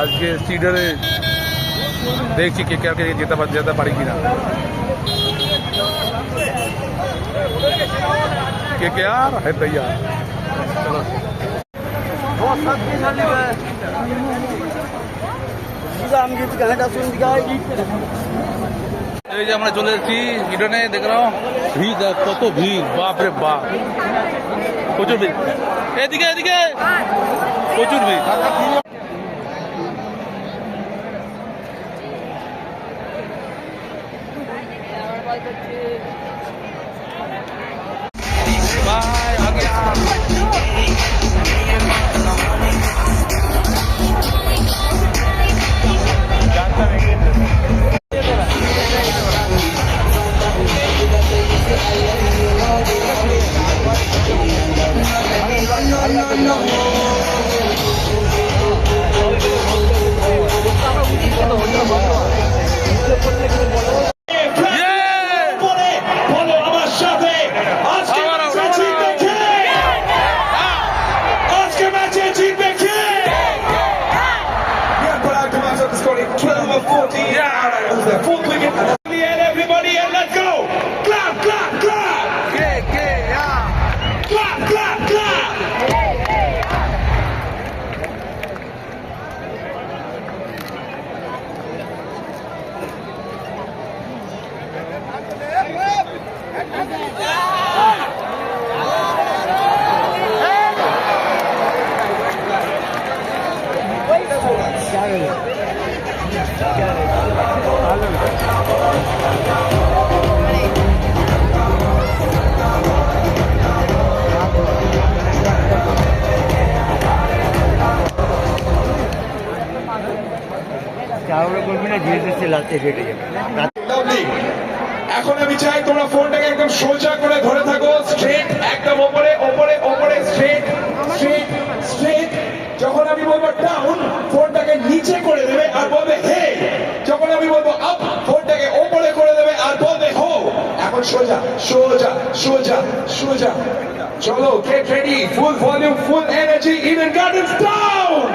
আজকে সিডারে দেখছি কে কে যেতে পারি কিনা। কে কে আর হ্যাঁ তৈয়ার। চলো এই যে আমরা চলে এসেছি ইডেনে, দেখলাম ভিড়, কত ভিড়, বাপ রে বাপ, প্রচুর ভিড়। এদিকে এদিকে প্রচুর ভিড়। बाय आ गया। Everybody, and let's go! Clap, clap, clap! Clap, clap, clap! এখন আমি চাই তোমরা ফোনটাকে একদম সোজা করে ধরে থাকো, স্ট্রেট, একদম ওপরে ওপরে ওপরে, স্ট্রেট স্ট্রেট স্ট্রেট। যখন আমি বলবো ডাউন, ফোনটাকে নিচে করে দেবে আর বলবে হে। যখন আমি বলবো আপ, ফোনটাকে ওপরে করে দেবে আর বলবে হো। এখন সোজা সোজা সোজা সোজা। চলো, গেট রেডি, ফুল ভলিউম, ফুল এনার্জি, ইডেন গার্ডেন্স ডাউন।